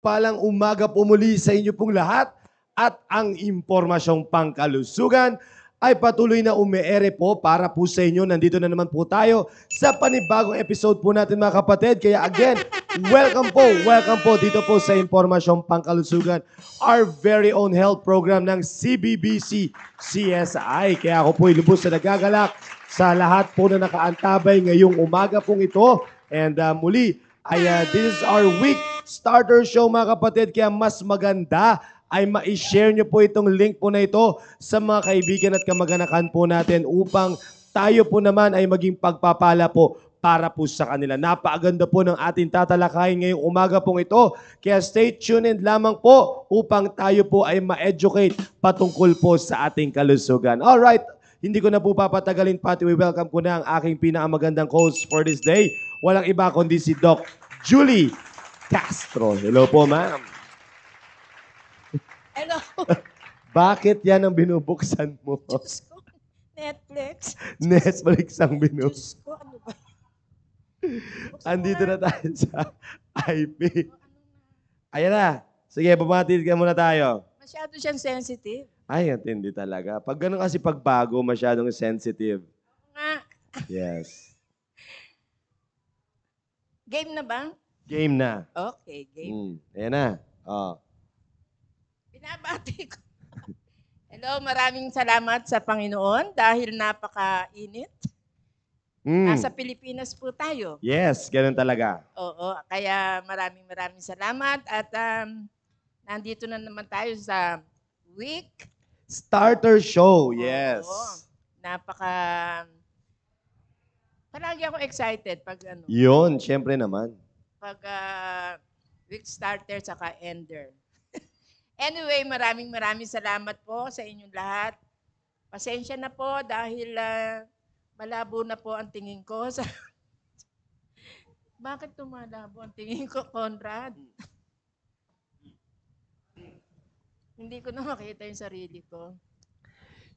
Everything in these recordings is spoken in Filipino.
Palang umaga po muli sa inyo pong lahat at ang impormasyong pangkalusugan ay patuloy na umeere po para po sa inyo. Nandito na naman po tayo sa panibagong episode po natin mga kapatid. Kaya again, welcome po dito po sa impormasyong pangkalusugan, our very own health program ng CBBC CSI. Kaya ako po lubos na nagagalak sa lahat po na nakaantabay ngayong umaga pong ito. And muli, this is our week starter show mga kapatid. Kaya mas maganda ay ma-share nyo po itong link po na ito sa mga kaibigan at kamag-anakan po natin upang tayo po naman ay maging pagpapala po para po sa kanila. Napakaganda po ng ating tatalakayin ngayong umaga pong ito. Kaya stay tuned lamang po upang tayo po ay ma-educate patungkol po sa ating kalusugan. Alright, hindi ko na po papatagalin, pati welcome ko na ang aking pinakamagandang host for this day. Walang iba kundi si Doc Julie Castro. Hello po, ma'am. Hello. Bakit yan ang binubuksan mo? Diyos ko. Netflix. Netflix ang binubuksan. Diyos ko, ano ba? Andito na tayo sa IP. Ayan na. Sige, bumatid ka muna tayo. Masyado siyang sensitive. Ay, hindi talaga. Pag ganun kasi pagbago, masyadong sensitive. Nga. Yes. Game na ba? Game na. Okay, game. Ayan na. Oh. Binabati ko. Hello, maraming salamat sa Panginoon dahil napaka-init. Nasa Pilipinas po tayo. Yes, ganun talaga. Oo, kaya maraming salamat at nandito na naman tayo sa week. Starter show, yes. Oo, palagi ako excited pag ano. Yun, syempre naman. Pag week starter saka ender. Anyway, maraming salamat po sa inyong lahat. Pasensya na po dahil malabo na po ang tingin ko. Bakit tumalabo ang tingin ko, Conrad? Hindi ko na makita yung sarili ko.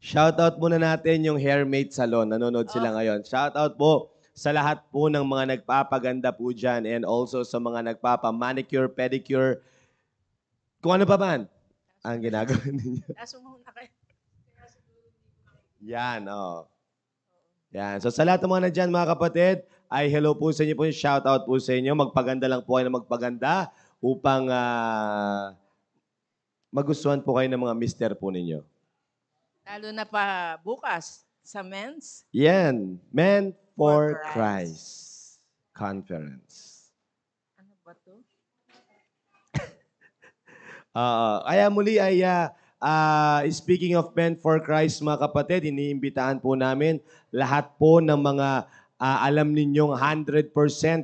Shoutout muna natin yung Hairmate Salon. Nanonood sila ngayon. Shoutout po sa lahat po ng mga nagpapaganda po dyan and also sa mga nagpapa-manicure, pedicure, kung ano pa man ang ginagawa ninyo. Kaso muna kayo. Yan, oh. Yan. So sa lahat ng mga nandyan, mga kapatid, ay hello po sa inyo po, shoutout po sa inyo. Magpaganda lang po kayo na magpaganda upang magustuhan po kayo ng mga mister po ninyo. Lalo na pa bukas sa men's. Yan. Men for Christ Conference. Ano ba to? Kaya muli ay speaking of Men for Christ mga kapatid, iniimbitahan po namin lahat po ng mga alam ninyong 100%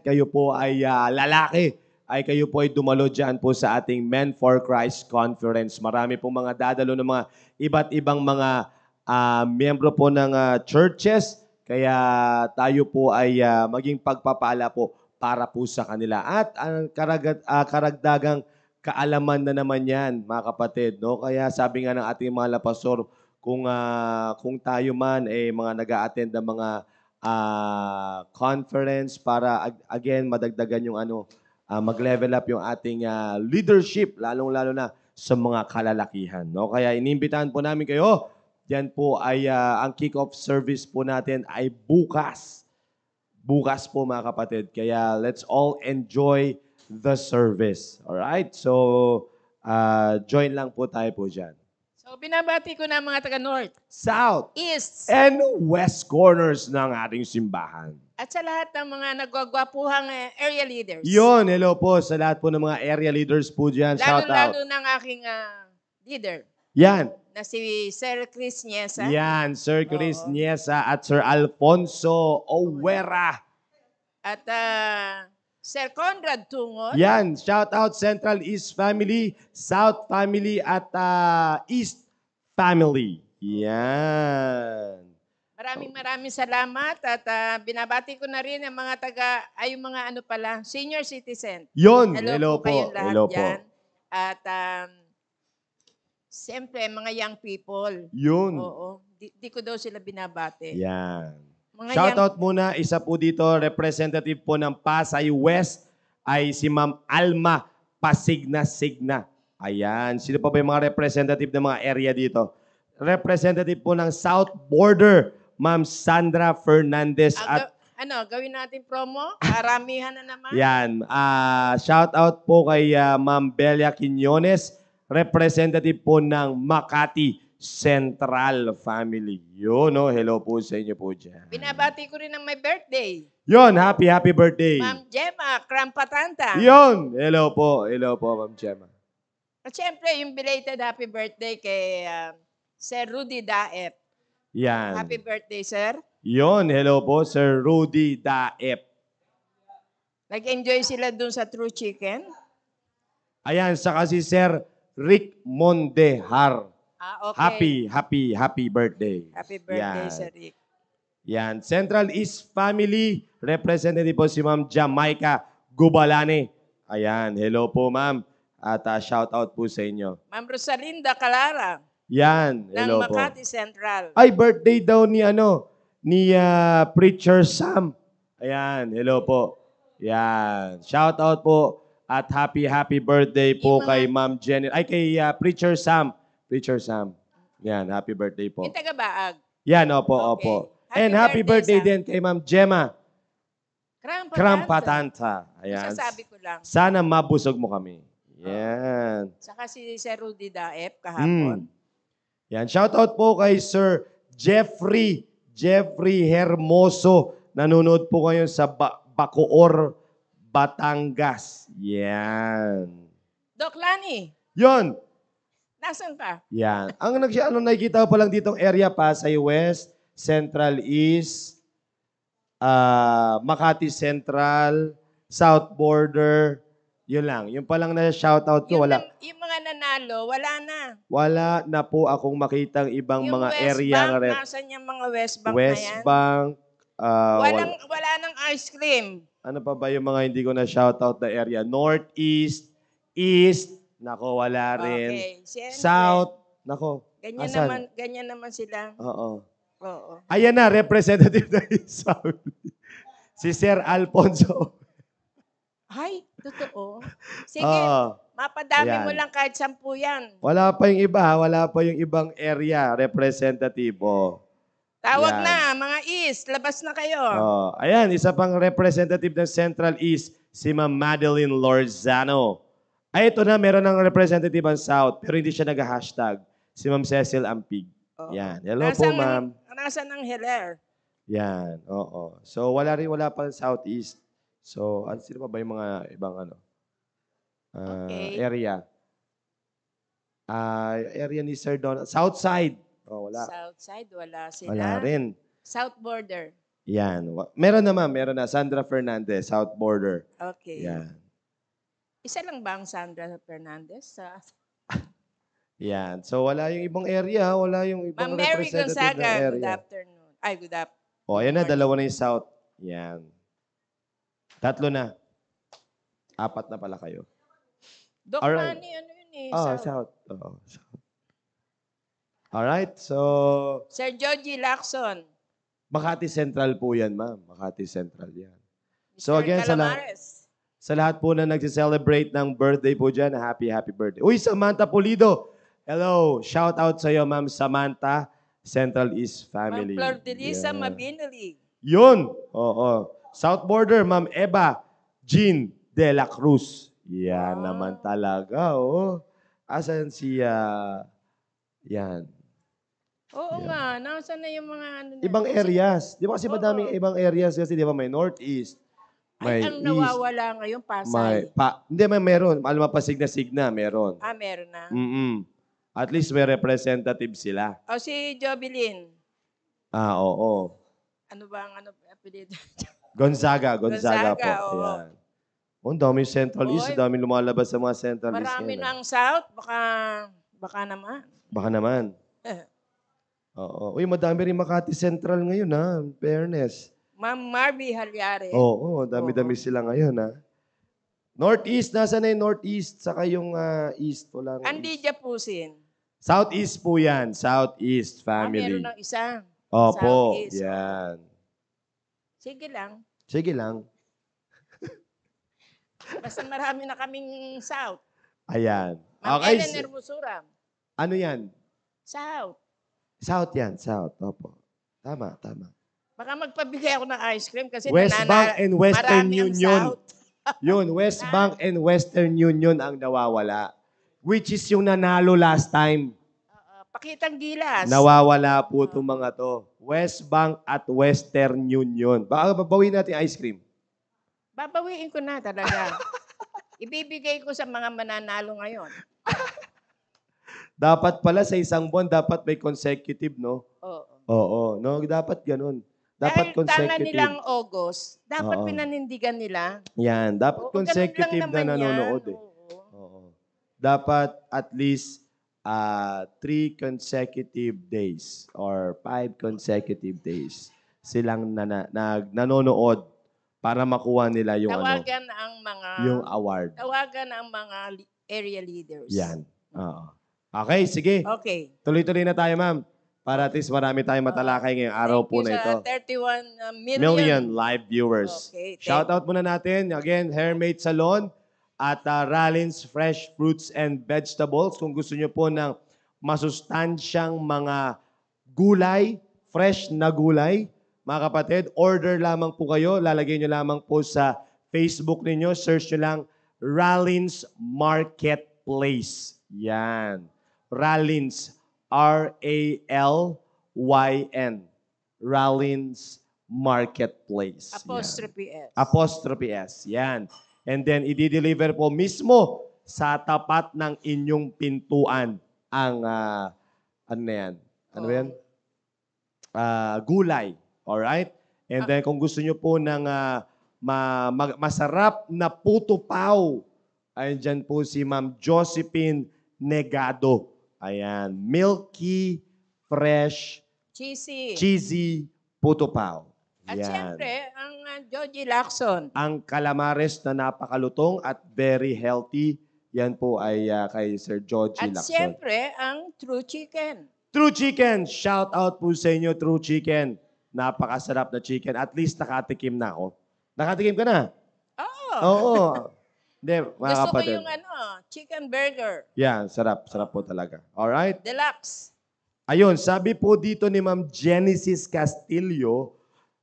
kayo po ay lalaki, ay kayo po ay dumalo dyan po sa ating Men for Christ Conference. Marami pong mga dadalo ng mga iba't ibang mga miyembro po ng churches, kaya tayo po ay maging pagpapala po para po sa kanila. At ang karagdagang kaalaman na naman yan, mga kapatid, no? Kaya sabi nga ng ating mga lapasor, kung tayo man mga nag-a-attend ng mga conference para again madagdagan yung mag-level up yung ating leadership, lalong-lalo na sa mga kalalakihan, no? Kaya inimbitahan po namin kayo. Yan po ay ang kick-off service po natin ay bukas. Bukas po mga kapatid. Kaya let's all enjoy the service. Alright? So, join lang po tayo po dyan. So, binabati ko na mga taga-North, South, East, and West corners ng ating simbahan. at sa lahat ng mga nagwagwapuhang area leaders. Yun, hello po sa lahat po ng mga area leaders po dyan. Shout out. Lalo ng aking leader Yan. na si Sir Chris Niesa. Yan, Sir Chris Niesa at Sir Alfonso Owera. At Sir Conrad Tungod. Yan, shout out Central East Family, South Family at East Family. Yan. Maraming salamat at binabati ko na rin ang mga yung mga senior citizen. Yun, hello po. Kayong lahat hello dyan. po. At siyempre, mga young people. Yun. Oo. Di ko daw sila binabati. Yan. Mga Shoutout muna, isa po dito, representative po ng Pasay West ay si Ma'am Alma Pasig na Signa. Ayan. Sino pa ba yung mga representative ng mga area dito? Representative po ng South Border, Ma'am Sandra Fernandez at gawin natin promo? Karamihan na naman. yan. Shout out po kay Ma'am Belia Quiñones, representative po ng Makati Central Family. Yun, no? Hello po sa inyo po dyan. Binabati ko rin ng my birthday. Yun, happy birthday. Ma'am Gemma Krampatanta. Yun, hello po, Ma'am Gemma. At syempre, yung belated happy birthday kay Sir Rudy Daep. Yan. Happy birthday, sir. Yun, hello po, Sir Rudy Daep. Nag-enjoy sila dun sa True Chicken. Ayan, saka si Sir Rick Mondehar. Okay. Happy birthday. Happy birthday, Yan. Sir Rick. Yan. Central East Family, representative po si Ma'am Jamaica Gubalane. Ayan, hello po ma'am. At shout out po sa inyo. Ma'am Rosalinda Calara Yan, ng hello po. Makati Central. Ay, birthday daw ni Preacher Sam. Ayan, hello po. Yan. Shout out po at happy birthday po Yung mga- kay Ma'am Jenny. Ay, kay Preacher Sam. Preacher Sam. Yan, happy birthday po. Yung taga-baag. Yan, opo, Okay. opo. Happy And happy birthday birthday, din kay Ma'am Gemma Krampatanta. Krampatanta. Ayan. Masasabi ko lang. Sana mabusog mo kami. Yan. Saka si Sir Rudy Daep kahapon. Yan. Shout out po kay Sir Jeffrey Hermoso. Nanonood po ngayon sa Bacoor, Batangas. Yan. Doc Lani, Yon. nasan ka? Yan. Ang nakikita ko pa lang ditong area, Pasay West, Central East, Makati Central, South Border. Yun lang. Yung pa lang na shoutout ko, wala. Yung mga nanalo, wala na. Wala na po akong makitang ibang Yung mga West area Bank, na nasan yung mga West Bank na West yan? Bank. Wala nang ice cream. Ano pa ba yung mga hindi ko na shoutout na area? Northeast, East, nako wala rin. Okay. Siyempre, South, nako. Asan? ganyan naman sila. Oo. Oo. Ayan na, representative na yung South. Si Sir Alfonso. Ay, totoo. Sige, Oo. mapadami Yan. mo lang kahit 10 yan. Wala pa yung iba, wala pa yung ibang area, representative. Oh. Tawag Yan. na, mga East, labas na kayo. Oh, ayan, isa pang representative ng Central East, si Ma'am Madeline Lorzano. Ay, ito na, meron ng representative ang South, pero hindi siya nag-hashtag. Si Ma'am Cecil Ampig. Oo. Yan. Hello po, ma'am. Nasaan ang Hilaire? Yan, oo. So, wala pa ang Southeast. So, sino pa ba yung mga ibang Okay. area? Area ni Sir Don. Southside. Oh, wala. Southside, wala sila. Wala rin. South Border. Yan. Meron na, ma'am. Meron na. Sandra Fernandez, South Border. Okay. Yan. Isa lang ba ang Sandra Fernandez? Yan. So, wala yung ibang area. Wala yung ibang Ma'am Mary representative Gonzaga, ng area. good afternoon. Ay, good afternoon. O, ayan na. Dalawa na yung South. Yan. 3 na. 4 na pala kayo. Doc Alright. Manny, ano yun eh? Oh, South. South. Oo, South. Alright. So, Sir Georgie Lacson. Makati Central po yan, ma'am. Makati Central yan. So, Mr. again, sa lahat po na nagsi-celebrate ng birthday po dyan, happy birthday. Uy, Samantha Pulido. Hello. Shout out sa iyo, ma'am Samantha, Central East Family. Ma'am Flor de Lisa Yeah. Mabinali. Yun. Oo. South Border, ma'am Eva Jean de la Cruz. Yan Wow. naman talaga, oh. Asan siya? Yan. Oo Yeah. nga, nasaan na yung mga ano na? Ibang areas. Di ba kasi Oo. madaming ibang areas kasi, di ba? May Northeast, may Ay, ang East, nawawala ngayon, Pasay. hindi, may meron. Alam mo pa, Signa, meron. Meron na. At least may representative sila. O si Jobilin. Oo. Ano ba ang apelido? Gonzaga po. Gonzaga, oo. Ayan. Oh, ang daming Central East, Oy. ang daming lumalabas sa mga Central East. Marami ngayon, na ang South, baka naman. Baka naman. Oo. Uy, madami rin Makati Central ngayon, ha? In fairness. Ma'am Marby Halyare. Oo, dami-dami sila ngayon, ha? Northeast, nasa na yung Northeast? Saka yung East, wala nga Andi East. Japusin. Southeast po yan. Southeast family. Meron ng isa. Opo, Southeast. yan. Sige lang. Sige lang. Basta marami na kaming South. Ayan. Ma'am Okay. Ellen Hermosura, Ano yan? South. South yan. South. Opo. Tama, tama. Baka magpabigay ako ng ice cream kasi West Bank and Western marami ang Union. South. Yun, West Bank and Western Union ang nawawala. Which is yung nanalo last time. Pakitang gilas. Nawawala po itong mga to. West Bank at Western Union. Baka babawin natin ice cream. Babawiin ko na talaga. Ibibigay ko sa mga mananalo ngayon. Dapat pala sa isang buwan, dapat may consecutive, no? Oo. Oo, no? Dapat ganun. Dapat Dahil tanga consecutive. nilang August, dapat Oo. pinanindigan nila. Yan, dapat Oo, ganun lang consecutive na naman nanonood yan. eh. Oo. Oo. Dapat at least 3 consecutive days or 5 consecutive days silang nanonood para makuha nila yung Tawagan ang mga yung award. tawagan ang mga area leaders. Yan. Oo. Okay, sige. Okay. Tuloy-tuloy na tayo, ma'am. Para at least marami tayong matalakay ngayong araw po na ito. Thank you sa 31 Million live viewers. Okay, Shout out muna natin. Again, Hairmate Salon at Rally's Fresh Fruits and Vegetables. Kung gusto nyo po ng masustansyang mga gulay, fresh na gulay, mga kapatid, order lamang po kayo. Lalagay nyo lamang po sa Facebook ninyo. Search nyo lang Rally's Marketplace. Yan. Rally's. R-A-L-Y-N. Rally's Marketplace. Apostrophe Yan. S. Apostrophe S. Yan. And then, i-deliver po mismo sa tapat ng inyong pintuan ang, ano na yan? Ano ba yan? Gulay. Alright? And then, kung gusto nyo po ng masarap na puto pao, ayun dyan po si Ma'am Josephine Negado. Ayan. Milky, fresh, cheesy puto pao. At Yan. siyempre, ang Joji Lacson. Ang calamares na napakalutong at very healthy, yan po ay kay Sir Georgie At Lacson. siyempre, ang True Chicken. True Chicken, shout out po sa inyo, True Chicken. Napakasarap na chicken. At least nakatikim na ako. Nakatikim ka na? Oo. Oo. Hindi, mga Gusto ko kapatid. yung chicken burger. Yan, sarap. Sarap po talaga. Alright? Deluxe. Ayun, sabi po dito ni Ma'am Genesis Castillo,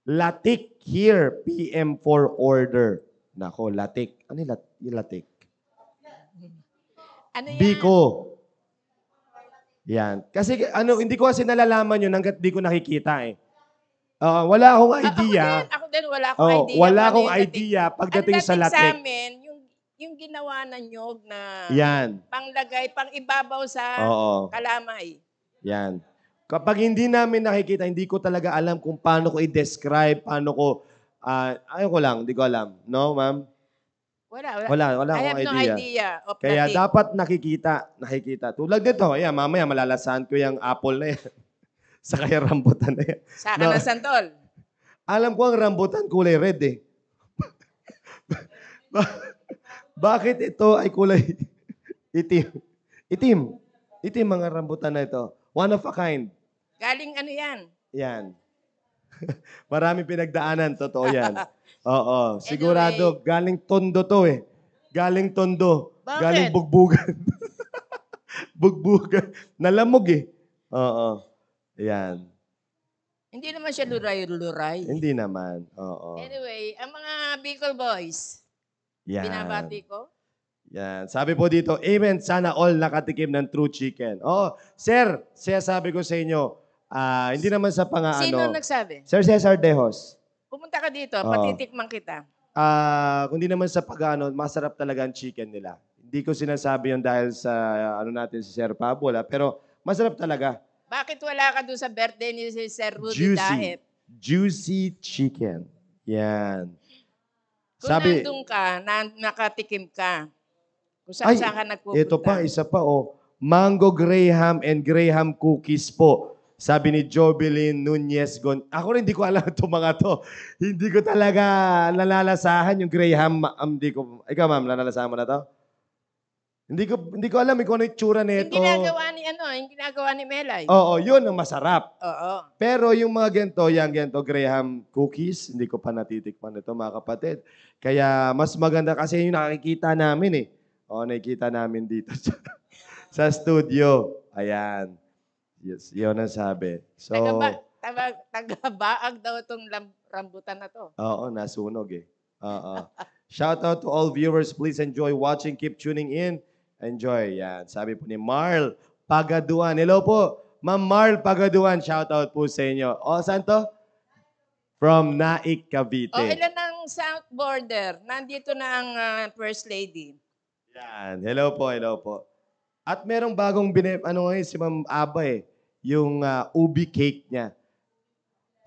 latik here, PM for order. Nako, latik. Ano yung latik? Ano yan? Biko. Yan. Kasi hindi ko kasi nalalaman yun hanggat di ko nakikita eh. Wala akong idea. Ako din, wala akong idea. Wala Ano akong yung latik? idea pagdating Ang sa latik sa latik. amin, yung ginawa na nyog na Yan. panglagay, pang ibabaw sa Oo. kalamay. Yan. Kapag hindi namin nakikita, hindi ko talaga alam kung paano ko i-describe, paano ko, ayun ko lang, hindi ko alam. No, ma'am? Wala. Wala I akong have no idea. idea of Kaya latik. dapat nakikita. Tulad nito, ayan, mamaya malalasahan ko yung apple na yan. Sa kaya rambutan na yan. Saka No. na santol. Alam ko ang rambutan kulay red eh. Bakit ito ay kulay itim? Itim mga rambutan na ito. One of a kind. Galing ano yan? Yan. Marami pinagdaanan, totoo yan. Oo, sigurado. Galing Tondo to eh. Galing Tondo. Bakit? Galing Bugbugan. Bugbugan. Nalamog eh. Oo. Yan. Hindi naman siya luray-luray. Hindi naman. Oo. Anyway, ang mga Bicol Boys, Yan. binabati ko. Yan. Sabi po dito, amen, sana all nakatikim ng True Chicken. Oo. Sir, sabi ko sa inyo, hindi naman sa Sino nagsabi? Sir Cesar Dejos. Pumunta ka dito, Oo. patitikman kita. Kundi naman sa masarap talaga ang chicken nila. Hindi ko sinasabi yun dahil sa natin si Sir Pablo, pero masarap talaga. Bakit wala ka doon sa birthday ni si Sir Rudy Daep? Juicy chicken. Yan. Kung nandun ka, nakatikim ka, kung saan ka nagpupunta. Ito pa, isa pa Mango Graham and Graham cookies po. Sabi ni Jobelyn Nunez Ako rin hindi ko alam itong mga to. Hindi ko talaga nalalasahan yung Graham. Ikaw ma'am, nalalasahan mo na to? Hindi ko alam kung ano yung tsura Yung nito. ginagawa ni Melay. Oo, yun ang masarap. Oo. Pero yung mga gento Graham cookies, hindi ko pa natitikman ito mga kapatid. Kaya mas maganda kasi yung nakikita namin eh. Oo, nakikita namin dito sa studio. Ayan. Yes, yun ang sabi. So, Taga-baag daw itong rambutan na to. oo, nasunog eh. Oo. Shout out to all viewers. Please enjoy watching. Keep tuning in. Enjoy. Yan. Sabi po ni Marl Pagaduan. Hello po. Ma'am Marl Pagaduan. Shout out po sa inyo. O, saan to? From Naik, Cavite. O, ilan ang South Border? Nandito na ang First Lady. Yan. Hello po, hello po. At merong bagong ngayon si Ma'am Aba eh. Yung ubi cake niya.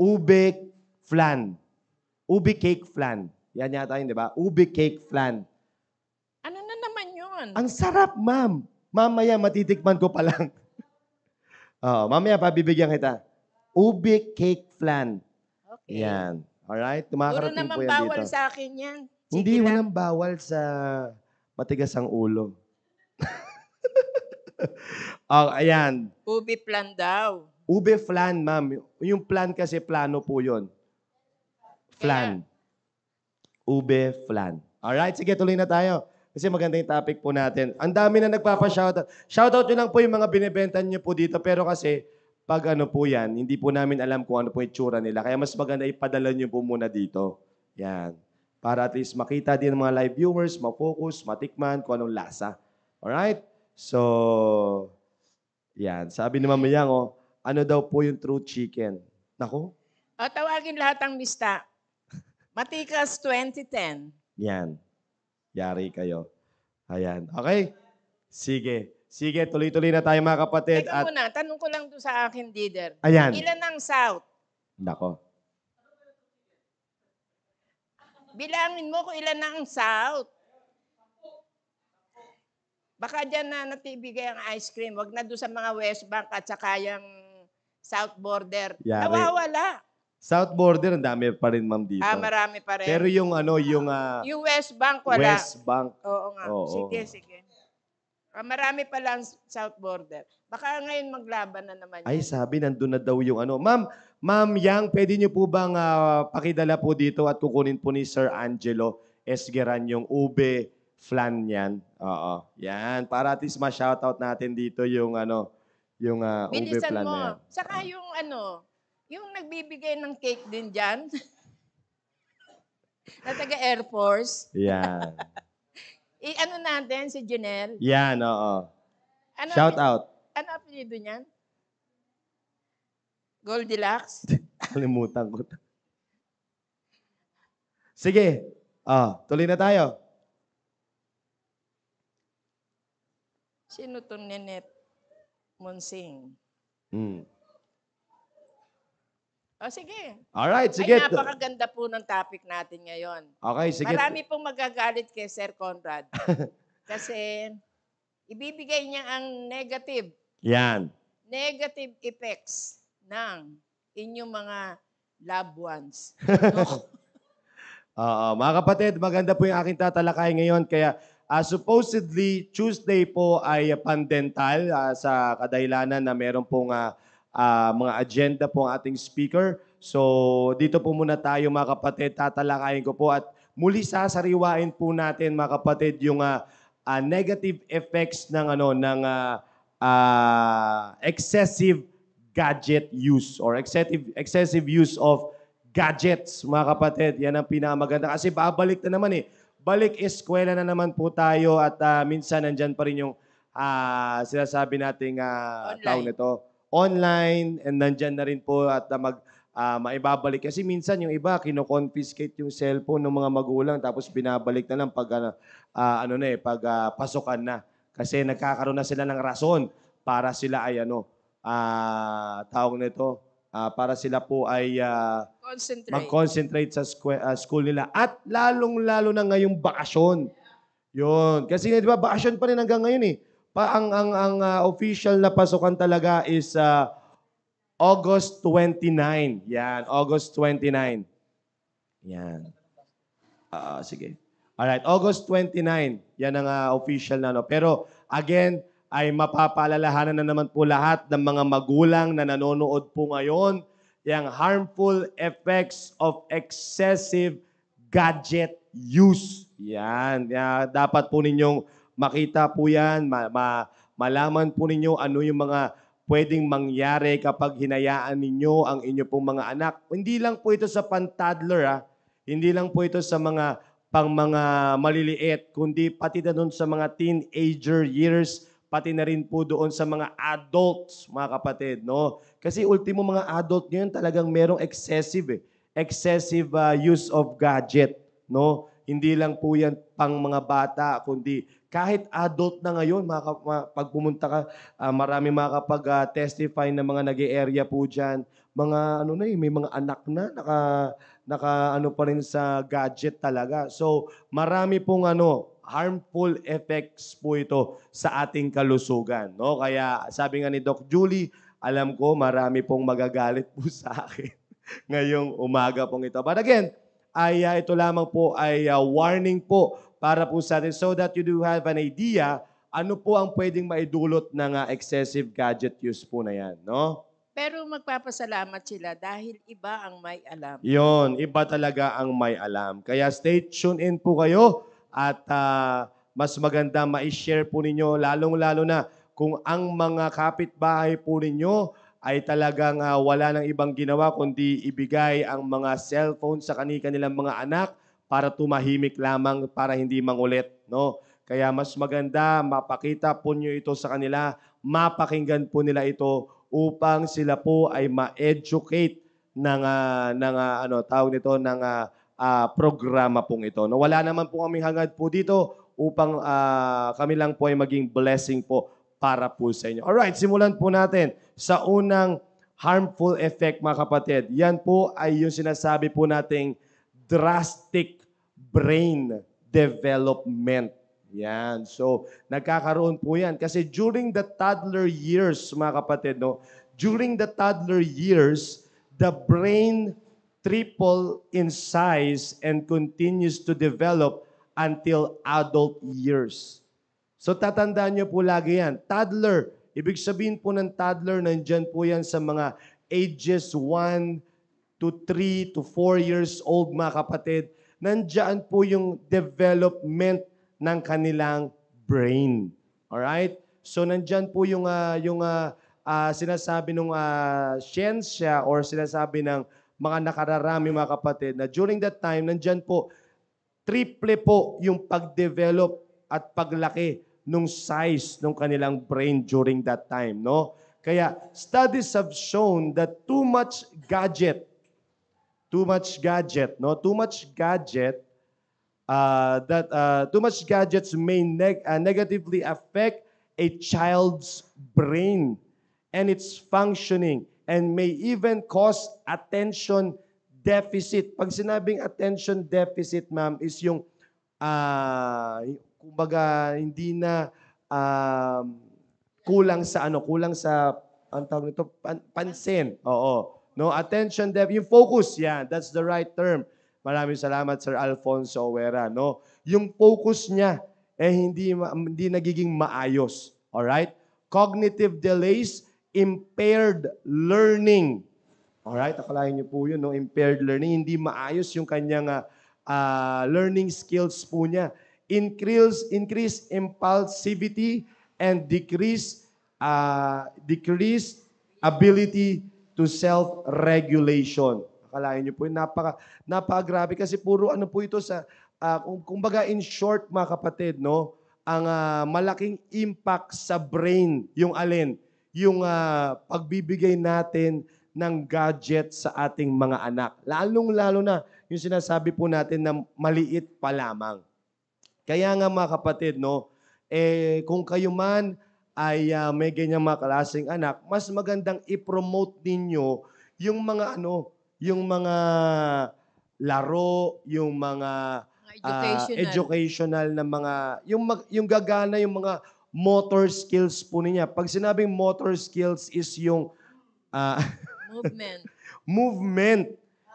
Ube flan. Ubi cake flan. Yan yata yun, di ba? Ubi cake flan. Ano na naman yun? Ang sarap, ma'am. Mamaya matitikman ko pa lang. Oo, mamaya pabibigyan kita. Ubi cake flan. Okay. Yan. Alright? Puro Tumakarating naman po yan bawal dito. sa akin yan. Hindi, Sige lang. walang bawal sa matigas ang ulo. Oh, ayan. Ubi plan daw. Ube flan, ma'am. Yung flan kasi plano po yun. Flan. Ube flan. Alright, sige, tuloy na tayo. Kasi maganda yung topic po natin. Ang dami na nagpapa-shoutout. Shoutout nyo lang po yung mga binibenta nyo po dito. Pero kasi, pag ano po yan, hindi po namin alam kung ano po yung tsura nila. Kaya mas maganda ipadala nyo po muna dito. Yan. Para at least makita din ng mga live viewers, ma-focus, matikman kung anong lasa. Alright? So, yan. Sabi ni Mama Yang, oh, ano daw po yung true chicken? Nako? O, tawagin lahat ang lista. Matikas 2010. Yan. Yari kayo. Ayan. Okay? Sige. Sige, tuloy-tuloy na tayo mga kapatid. Teka muna, tanong ko lang doon sa akin, leader. Ayan. Ilan ang South? Nako. Bilangin mo kung ilan na ang South. Baka dyan na natibigay ang ice cream. Wag na doon sa mga West Bank at saka yung South Border. Yari. Nawawala. South Border, ang dami pa rin, ma'am, dito. Marami pa rin. Pero yung ano, yung yung West Bank wala. West Bank. Oo nga. Oo. Sige. Marami pa lang South Border. Baka ngayon maglaban na naman Ay, yan. sabi, nandun na daw yung ano. Ma'am Yang, pwede niyo po bang pakidala po dito at kukunin po ni Sir Angelo Esgeran yung ube flan niyan? Oo. Yan. Para at least ma-shoutout natin dito yung ano, yung ube Bilisan flan mo. na yan. Saka yung yung nagbibigay ng cake din dyan. na taga Air Force. Yan. Ano natin, si Janelle. Yan, oo. Ano, Shout out. Ano apelido niyan? Goldilocks? Kalimutan ko. Sige. Tuloy na tayo. Sino itong Ninette Monsing? Sige. Alright, sige. Ay, napakaganda po ng topic natin ngayon. Okay, sige. Marami pong magagalit kay Sir Conrad. Kasi ibibigay niya ang negative effects ng inyong mga loved ones. Mga kapatid, maganda po yung aking tatalakay ngayon. Kaya supposedly, Tuesday po ay pandental sa kadahilanan na meron pong mga agenda po ang ating speaker. So, dito po muna tayo mga kapatid. Tatalakayin ko po at muli sasariwain po natin mga kapatid yung negative effects ng excessive gadget use or excessive use of gadgets, mga kapatid. Yan ang pinakamaganda. Kasi babalik na naman eh. Balik eskwela na naman po tayo at minsan nandyan pa rin yung sinasabi nating tawag nito, online, and nandyan na rin po at maibabalik. Kasi minsan yung iba, kino-confiscate yung cellphone ng mga magulang tapos binabalik na lang pag, pag pasukan na. Kasi nagkakaroon na sila ng rason para sila ay tawag nito, para sila po ay mag-concentrate sa school nila. At lalong-lalo na ngayong bakasyon. Yun. Kasi di ba, bakasyon pa rin hanggang ngayon eh. Ang official na pasukan talaga is August 29. Yan, August 29. Yan. Sige. Alright, August 29, yan ang official na. No? Pero again, ay mapapaalalahanan na naman po lahat ng mga magulang na nanonood po ngayon yung harmful effects of excessive gadget use. Yan. Dapat po ninyong makita po yan, malaman po ninyo ano yung mga pwedeng mangyari kapag hinayaan ninyo ang inyo pong mga anak. Hindi lang po ito sa pan-toddler, hindi lang po ito sa mga maliliit, kundi pati na doon sa mga teenager years, pati na rin po doon sa mga adults, mga kapatid, no? Kasi ultimo mga adult ngayon talagang merong excessive use of gadget, no? Hindi lang po yan pang mga bata, kundi kahit adult na ngayon, pag pumunta ka, marami makakapag-testify na mga nag-area po dyan, mga ano na may mga anak na naka ano pa rin sa gadget talaga. So, marami pong harmful effects po ito sa ating kalusugan, no? Kaya sabi nga ni Doc Julie, alam ko marami pong magagalit po sa akin ngayong umaga pong ito. But again, ito lamang po ay warning po para po sa atin so that you do have an idea ano po ang pwedeng maidulot ng excessive gadget use po na yan, no? Pero magpapasalamat sila dahil iba ang may alam. Yon, iba talaga ang may alam. Kaya stay tuned in po kayo at mas maganda ma-share po ninyo, lalong-lalo na kung ang mga kapitbahay po ninyo ay talagang wala nang ibang ginawa kundi ibigay ang mga cellphone sa kanilang mga anak para tumahimik lamang para hindi mangulit, no? Kaya mas maganda mapakita po nyo ito sa kanila, mapakinggan po nila ito upang sila po ay ma-educate tawag nito ng programa pong ito. No, wala naman po kaming hangad po dito upang kami lang po ay maging blessing po para po sa inyo. Alright, simulan po natin sa unang harmful effect, mga kapatid. Yan po ay yung sinasabi po nating drastic brain development. Yan. So, nagkakaroon po yan. Kasi during the toddler years, mga kapatid, no, during the toddler years, the brain triple in size and continues to develop until adult years. So, tatandaan nyo po lagi yan. Toddler, ibig sabihin po ng toddler, nandyan po yan sa mga ages 1 to 3 to 4 years old, mga kapatid. Nandyan po yung development ng kanilang brain. Alright? So, nandyan po yung sinasabi ng siyensya or sinasabi ng mga nakararami, mga kapatid, na during that time, nandyan po, triple po yung pag-develop at paglaki nung size ng kanilang brain during that time, no? Kaya, studies have shown that too much gadget, too much gadgets may negatively affect a child's brain and its functioning and may even cause attention deficit. Pag sinabing attention deficit, ma'am, is yung kumbaga hindi na kulang sa ang tawag nito, pansin. Oo. No, attention deficit, yung focus, yan, that's the right term. Maraming salamat, Sir Alfonso Owera, no? Yung focus niya hindi nagiging maayos. All right? Cognitive delays, impaired learning. All right? Akalain niyo po 'yun, no? Impaired learning, hindi maayos yung kanyang learning skills po niya. Increase impulsivity and decreased ability to self-regulation. Akalain niyo po, napakagrabe kasi puro po ito sa, kumbaga in short, mga kapatid, no? Ang malaking impact sa brain, yung alin? Yung pagbibigay natin ng gadget sa ating mga anak. Lalong-lalo na yung sinasabi po natin na maliit pa lamang. Kaya nga, mga kapatid, no? Kung kayo man ay may ganyang mga klaseng anak, mas magandang i-promote ninyo yung mga yung mga laro, yung mga educational na mga, yung gagana, yung mga motor skills po niya. Pag sinabing motor skills is yung Movement. movement.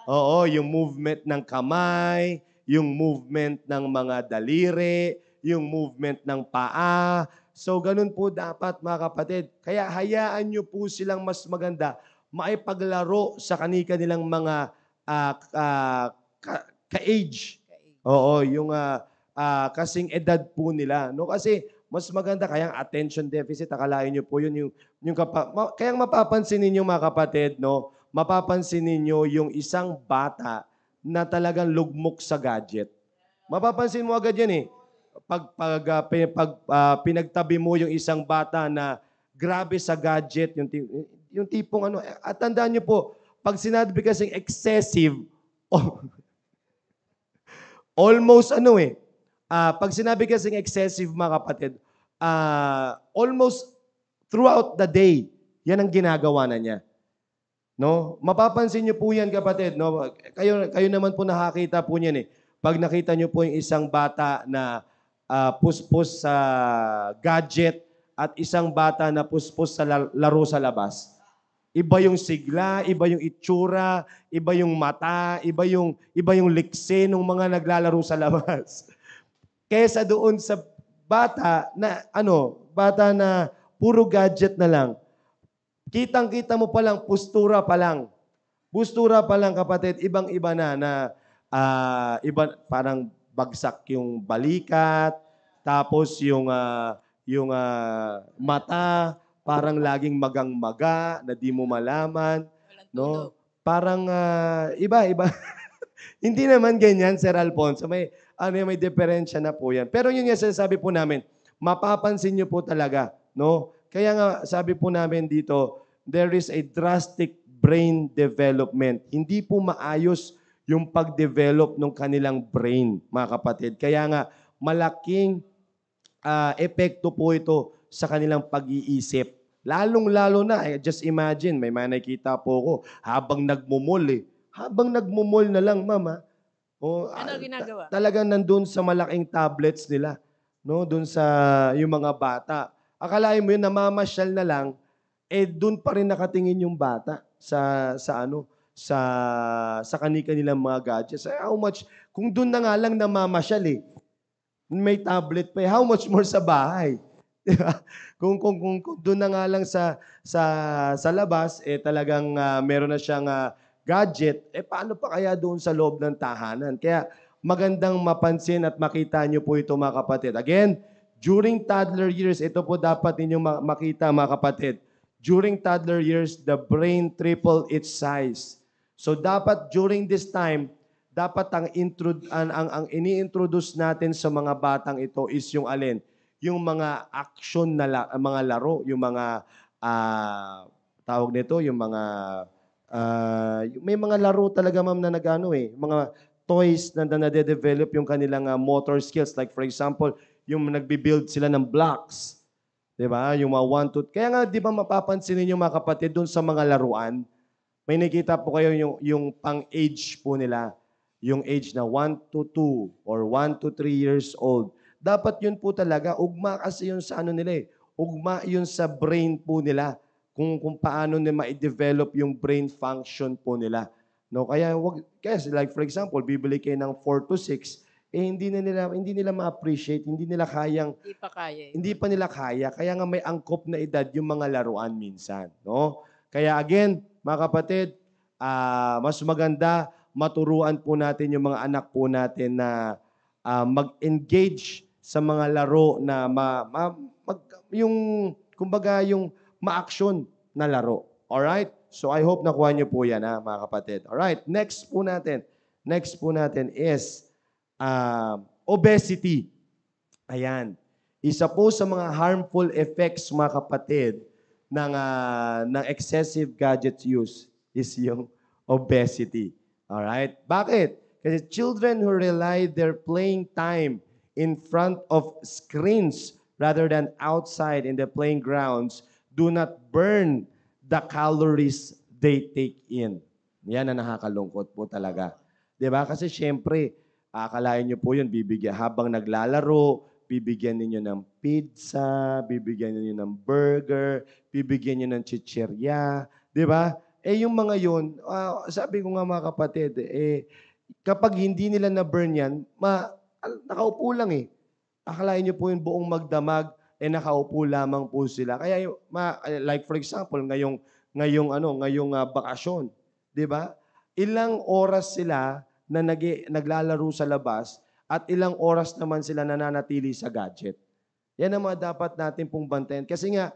Oo, yung movement ng kamay, yung movement ng mga daliri, yung movement ng paa. So, ganun po dapat mga kapatid. Kaya hayaan nyo po silang mas maganda maipaglaro sa kanilang mga ka-age. Oo, yung kasing edad po nila. No? Kasi mas maganda, kaya attention deficit, akalain nyo po yun, kaya mapapansin ninyo mga kapatid, no? Mapapansin ninyo yung isang bata na talagang lugmok sa gadget. Mapapansin mo agad yan eh. Pinagtabi mo yung isang bata na grabe sa gadget, yung tipong ano, at tandaan nyo po, pag sinabi kasing excessive, oh, almost ano eh, pag sinabi kasing excessive mga kapatid, almost throughout the day, yan ang ginagawa na niya. No? Mapapansin niyo po yan kapatid. No? Kayo naman po nakakita po niyan eh. Pag nakita niyo po yung isang bata na puspos sa gadget at isang bata na puspos sa laro sa labas. Iba yung sigla, iba yung itsura, iba yung mata, iba yung likse ng mga naglalaro sa labas. Kesa doon sa bata na puro gadget na lang. Kitang-kita mo pa lang, postura pa lang. Postura pa lang kapatid, ibang-iba na iba, parang bagsak yung balikat, tapos yung mata, parang laging magang-maga na di mo malaman. No? Parang iba-iba. Hindi naman ganyan, Sir Alfonso. May diferensya na po yan. Pero yun yung sinasabi po namin, mapapansin nyo po talaga. No? Kaya nga sabi po namin dito, there is a drastic brain development. Hindi po maayos yung pag-develop ng kanilang brain, mga kapatid. Kaya nga, malaking epekto po ito sa kanilang pag-iisip. Lalong-lalo na, just imagine, may nakita po ko, habang nagmumol Habang nagmumol na lang, mama. Ano ginagawa? Talagang nandun sa malaking tablets nila. No? Doon sa yung mga bata. Akalain mo yun, namamasyal na lang, doon pa rin nakatingin yung bata sa kanilang mga gadgets. How much, kung doon na nga lang namamasyal may tablet pa how much more sa bahay? kung doon na nga lang sa labas, talagang meron na siyang gadget, paano pa kaya doon sa loob ng tahanan? Kaya magandang mapansin at makita niyo po ito mga kapatid. Again, during toddler years, ito po dapat ninyong makita mga kapatid. During toddler years, the brain triple its size. So dapat during this time, dapat ang ini-introduce natin sa mga batang ito is yung alin? Yung mga action na mga laro, yung mga tawag nito, yung mga may mga laro talaga ma'am na mga toys na nade-develop yung kanilang motor skills. Like for example, yung nagbi-build sila ng blocks. 'Di ba? Yung mga 1, 2. Kaya nga 'di ba mapapansin niyo mga kapatid doon sa mga laruan, may nakita po kayo yung pang-age po nila. Yung age na 1 to 2 or 1 to 3 years old. Dapat yun po talaga, ugma kasi yun sa nila Ugma yun sa brain po nila. Kung paano nila ma-develop yung brain function po nila. No, kaya like for example, bibili kayo ng 4 to 6, hindi nila ma-appreciate, hindi nila kayang Hindi pa kaya. Hindi pa nila kaya, kaya nga may angkop na edad yung mga laruan minsan, no? Kaya again, mga kapatid, mas maganda maturuan po natin yung mga anak po natin na mag-engage sa mga laro na yung ma-action na laro. Alright? So I hope nakuha niyo po yan, mga kapatid. Alright, next po natin is obesity. Ayan. Isa po sa mga harmful effects, mga kapatid, ng excessive gadget use is yung obesity. Alright? Bakit? Kasi children who rely their playing time in front of screens rather than outside in the playing grounds do not burn the calories they take in. Yan ang nakakalungkot po talaga. 'Di ba? Kasi syempre, akalain niyo po yun, habang naglalaro, bibigyan ninyo ng pizza, bibigyan ninyo ng burger, bibigyan niyo ng chichirya. 'Di ba? Yung mga yun, sabi ko nga mga kapatid, kapag hindi nila na-burn yan, nakaupo lang eh. Akalain niyo po yung buong magdamag, nakaupo lamang po sila. Kaya like for example, ngayong bakasyon, 'di ba? Ilang oras sila na naglalaro sa labas at ilang oras naman sila nananatili sa gadget. Yan ang mga dapat natin pong bantayan. Kasi nga,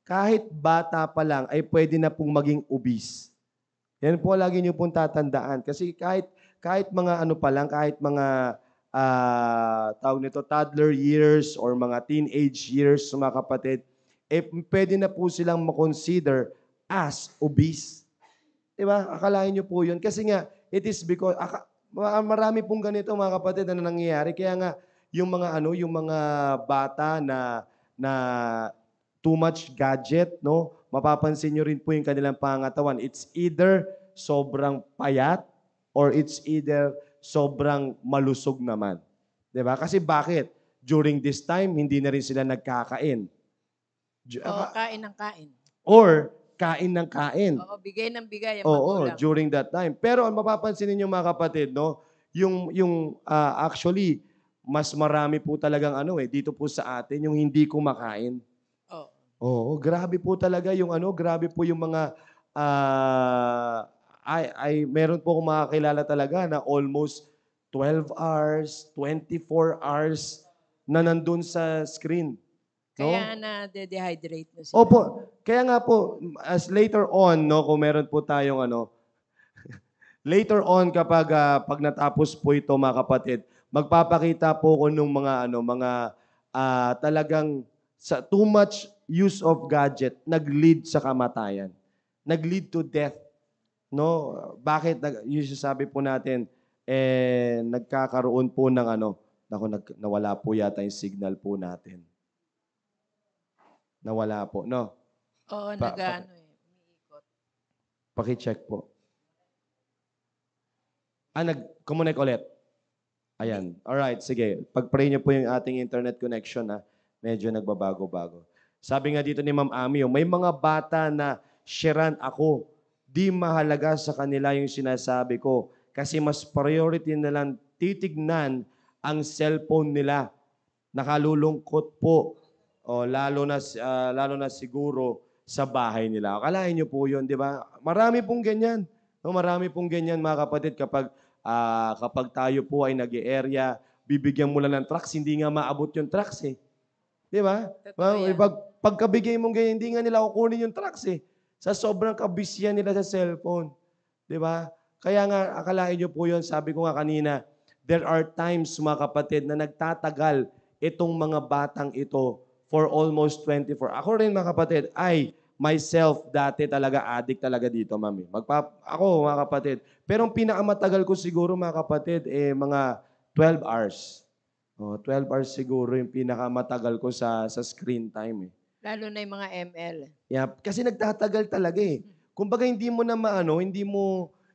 kahit bata pa lang ay pwede na pong maging obese. Yan po lagi niyo pong tatandaan. Kasi kahit mga ano pa lang, kahit mga tawag nito, toddler years or mga teenage years, mga kapatid, pwede na po silang makonsider as obese. Diba? Akalain niyo po yun. Kasi nga, it is because, marami pong ganito mga kapatid na nangyayari. Kaya nga, yung mga bata na too much gadget, no? Mapapansin niyo rin po yung kanilang pangatawan. It's either sobrang payat or it's either sobrang malusog naman. 'Di ba? Kasi bakit? During this time, hindi na rin sila nagkakain. Kain ng kain. Or kain ng kain. Oo, bigay ng bigay ang Oo, magulang. during that time. Pero ang mapapansin niyo mga kapatid, no, actually mas marami po talagang dito po sa atin yung hindi kumakain. Oo. Oo, grabe po talaga grabe po yung mga meron po akong makakilala talaga na almost 12 hours, 24 hours na nandun sa screen. No? Kaya na-dehydrate na sila. Opo, kaya nga po, as later on, no, kung meron po tayong later on kapag pag natapos po ito mga kapatid, magpapakita po ko nung mga talagang sa too much use of gadget nag-lead sa kamatayan. Nag-lead to death. No? Bakit yung sabi po natin nagkakaroon po ng nawala po yata yung signal po natin. Nawala po, no? Oo, umiikot. Paki-check po. Nag-connect ulit. Ayan. Alright, sige. Pag-pray niyo po yung ating internet connection, medyo nagbabago-bago. Sabi nga dito ni Ma'am Amio, may mga bata na sharean ako. Di mahalaga sa kanila yung sinasabi ko. Kasi mas priority nilang titignan ang cellphone nila. Nakalulungkot po. Lalo na siguro sa bahay nila. Akalain niyo po yun, di ba? Marami pong ganyan. No, marami pong ganyan mga kapatid kapag tayo po ay nag-area, bibigyan mo lang ng trucks, hindi nga maabot yung trucks eh. Di ba? Pagkabigay mong ganyan, hindi nga nila kukunin yung trucks eh. Sa sobrang kabisyan nila sa cellphone. Di ba? Kaya nga, akalain niyo po yun, sabi ko nga kanina, there are times mga kapatid na nagtatagal itong mga batang ito for almost 24. Ako rin mga kapatid, myself dati talaga addict talaga dito, mami. Ako mga kapatid. Pero ang pinakamatagal ko siguro mga kapatid, mga 12 hours. 12 hours siguro yung pinakamatagal ko sa screen time eh. Lalo na yung mga ML. Yeah, kasi nagtatagal talaga eh. Kumbaga hindi mo na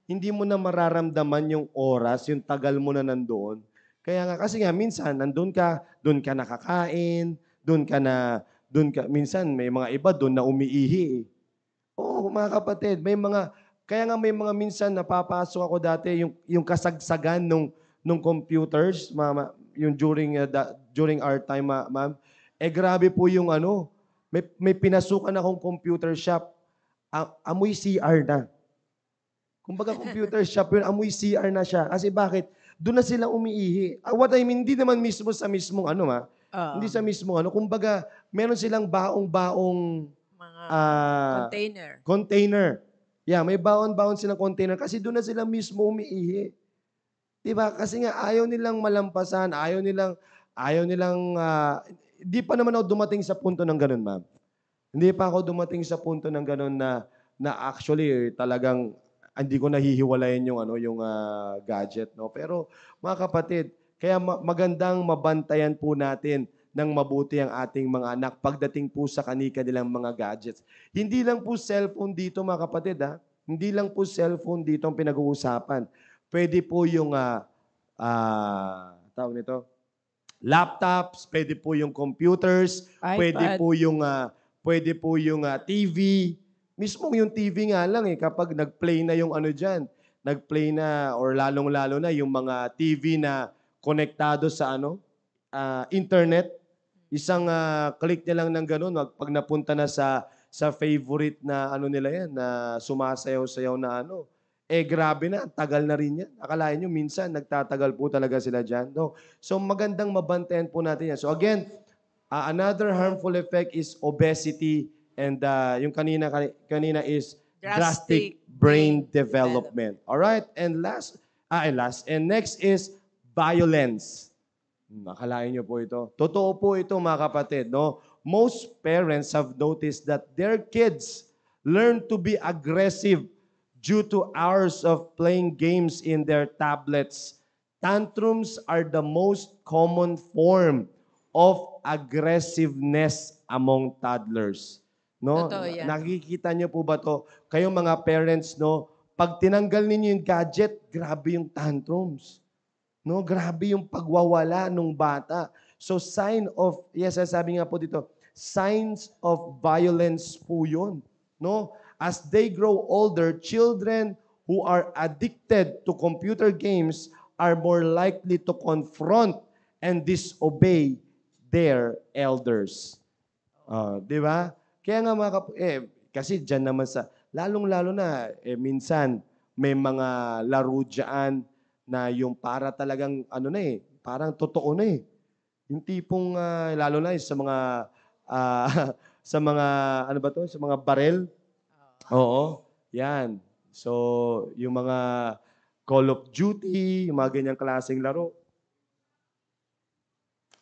hindi mo na mararamdaman yung oras, yung tagal mo na nandoon. Kaya nga kasi nga minsan doon ka nakakain, minsan may mga iba doon na umiihi eh. Oo, mga kapatid, kaya nga may mga minsan napapasok ako dati yung kasagsagan nung computers, mama, yung during our time, ma'am. Grabe po yung may pinasukan akong computer shop. Amoy CR na. Kumbaga computer shop yun, amoy CR na siya. Kasi bakit? Doon na sila umiihi. What I mean, hindi naman mismo sa mismong hindi sa mismo kumbaga meron silang baong-baong container. Container. Yeah, may baon-baon silang container kasi doon na sila mismo umiihi. 'Di ba? Kasi nga ayaw nilang malampasan, ayaw nilang hindi pa naman ako dumating sa punto ng ganun, ma'am. Hindi pa ako dumating sa punto ng ganun na actually talagang hindi ko nahihiwalayin yung gadget, no. Pero mga kapatid, kaya magandang mabantayan po natin ng mabuti ang ating mga anak pagdating po sa kanilang mga gadgets. Hindi lang po cellphone dito mga kapatid Hindi lang po cellphone dito ang pinag-uusapan. Pwede po yung tawag nito, laptops, pwede po yung computers, iPad. pwede po yung TV. Mismo yung TV nga lang kapag nag-play na yung diyan, nag-play na or lalong-lalo na yung mga TV na konektado sa internet. Isang click niya lang ng ganun, pag napunta na sa favorite na nila yan, na sumasayaw-sayaw na grabe na, ang tagal na rin yan. Akalain nyo, minsan nagtatagal po talaga sila dyan. No? So magandang mabantayan po natin yan. So again, another harmful effect is obesity and yung kanina is drastic brain development. All right? And and next is violence. Nakalain niyo po ito. Totoo po ito, mga kapatid, no? Most parents have noticed that their kids learn to be aggressive due to hours of playing games in their tablets. Tantrums are the most common form of aggressiveness among toddlers. No? Totoo yan. Nakikita niyo po ba to? Kayong mga parents, no? Pag tinanggal ninyo yung gadget, grabe yung tantrums. No, grabe yung pagwawala ng bata. So sabi nga po dito, signs of violence po yun. No? As they grow older, children who are addicted to computer games are more likely to confront and disobey their elders. Di ba? Kaya nga kasi dyan naman lalong-lalo na, minsan may mga laro dyan na yung para talagang parang totoo na eh. Yung tipong lalo na sa mga sa mga sa mga barel. Oo, yan. So, yung mga Call of Duty, yung mga ganyang klaseng laro.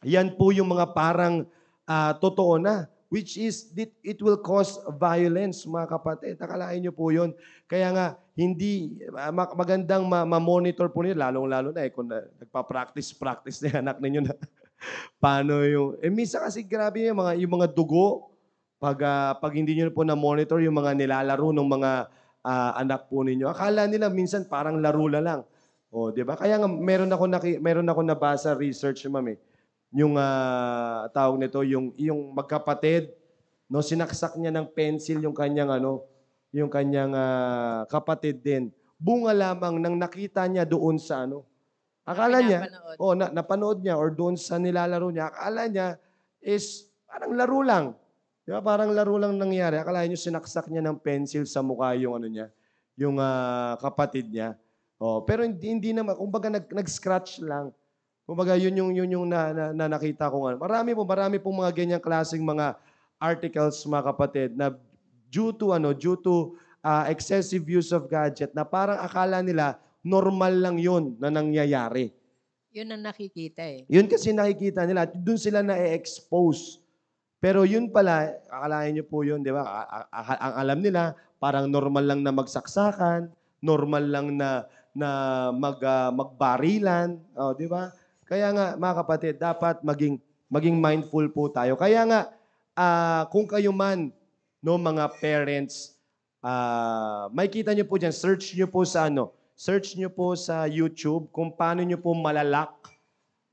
Yan po yung mga parang totoo na, which is it will cause violence, mga kapatid. Nakalain nyo po yun. Kaya nga, hindi magandang ma-monitor po nila, lalong-lalo na kung nagpa-practice na yung anak ninyo na paano yung... minsan kasi grabe yung mga dugo, pag hindi nyo po na-monitor yung mga nilalaro ng mga anak po ninyo, akala nila minsan parang laro lang. O, di ba? Kaya nga, meron ako nabasa research, ma'am yung tawag nito, yung magkapatid, no, sinaksak niya ng pencil yung kanyang kapatid din. Bunga lamang nang nakita niya doon sa akala niya, napanood niya or doon sa nilalaro niya, akala niya is parang laro lang. Di ba? Parang laro lang nangyari. Akala niyo sinaksak niya ng pencil sa mukha yung niya, yung kapatid niya. Pero hindi naman, kumbaga nag-scratch lang. Kumbaga, yun yung nakita ko nga. Marami pong mga ganyang klaseng mga articles, mga kapatid, na due to excessive use of gadget, na parang akala nila normal lang yun na nangyayari. Yun ang nakikita eh. Yun kasi nakikita nila. Doon sila na-expose. Pero yun pala, akalain niyo po yun, di ba? Ang alam nila, parang normal lang na magsaksakan, normal lang na magbarilan, di ba? Kaya nga, mga kapatid, dapat maging mindful po tayo. Kaya nga, kung kayo man, no, mga parents, may kita nyo po dyan, search nyo po sa YouTube kung paano nyo po malalock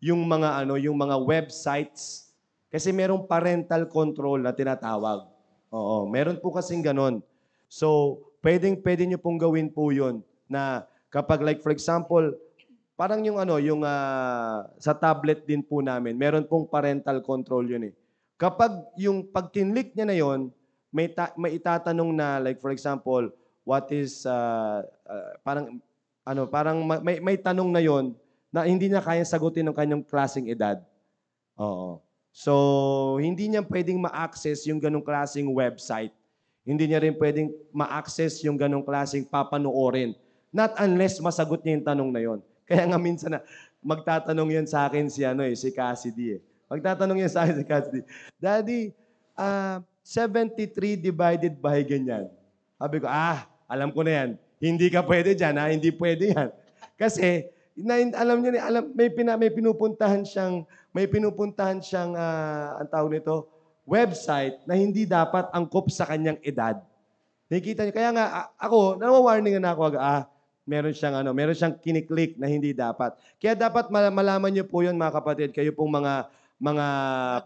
yung mga websites. Kasi merong parental control na tinatawag. Oo, meron po kasing ganon. So, pwede nyo pong gawin po yun na kapag like for example, parang yung sa tablet din po namin, meron pong parental control yun eh. Kapag yung pag kinlik niya na yon, may itatanong na like for example, what is may tanong na yon na hindi niya kayang sagutin ng kanyang klaseng edad. Oo. So, hindi niya pwedeng ma-access yung ganong klaseng website. Hindi niya rin pwedeng ma-access yung ganong klaseng papanoorin. Not unless masagot niya yung tanong na yon. Kaya nga minsan magtatanong yan sa akin si Cassidy eh. Magtatanong yan sa akin si Cassidy, Daddy, 73 divided by ganyan. Sabi ko, alam ko na yan. Hindi ka pwede dyan, hindi pwede yan. Kasi, alam niyo may pinupuntahan siyang ang tawag nito, website na hindi dapat angkop sa kanyang edad. Nakikita niyo, kaya nga ako, nawawarning na ako, meron siyang kiniklik na hindi dapat. Kaya dapat malaman niyo po 'yon, mga kapatid, kayo pong mga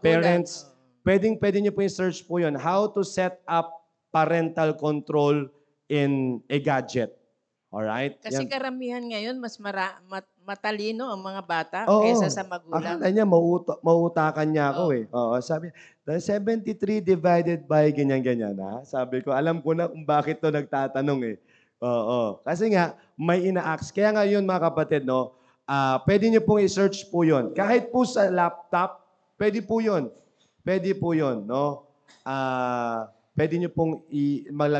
parents, pwede niyo po i-search po 'yon, how to set up parental control in a gadget. Alright? Kasi Yan. karamihan ngayon mas matalino ang mga bata kaysa Oo. sa magulang. Akala niya mauutakan niya ako, Oo. eh. Oo, sabi the 73 divided by ganyan-ganyan, ha? Sabi ko, alam ko na kung bakit 'to nagtatanong, eh. Oo. Kasi nga may ina-ask. Kaya nga yun mga kapatid 'no, puwede niyo pong i-search po yun. Kahit po sa laptop, puwede po yun. Puwede po yun 'no. Puwede niyo pong